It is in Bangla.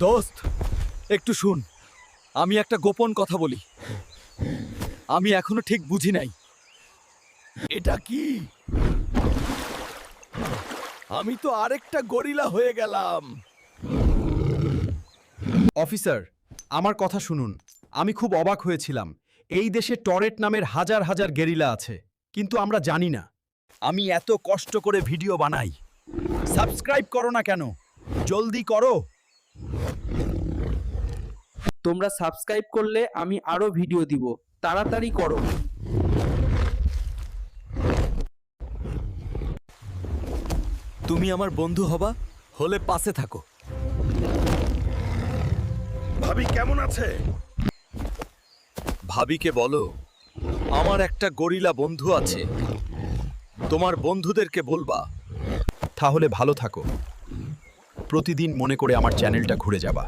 দোস্ত একটু শুন, আমি একটা গোপন কথা বলি। আমি এখনো ঠিক বুঝি নাই এটা কি। আমি তো আরেকটা গরিলা হয়ে গেলাম। অফিসার, আমার কথা শুনুন। আমি খুব অবাক হয়েছিলাম। এই দেশে টরেট নামের হাজার হাজার গেরিলা আছে, কিন্তু আমরা জানি না। আমি এত কষ্ট করে ভিডিও বানাই, সাবস্ক্রাইব করো না কেন? জলদি করো। তোমরা সাবস্ক্রাইব করলে আমি আরো ভিডিও দিব, তাড়াতাড়ি করো। তুমি আমার বন্ধু হবা, হলে পাশে থাকো। ভাবি কেমন আছে? ভাবিকে বলো আমার একটা গরিলা বন্ধু আছে, তোমার বন্ধুদেরকে বলবা। তাহলে ভালো থাকো। প্রতিদিন মনে করে আমার চ্যানেলটা ঘুরে যাবা।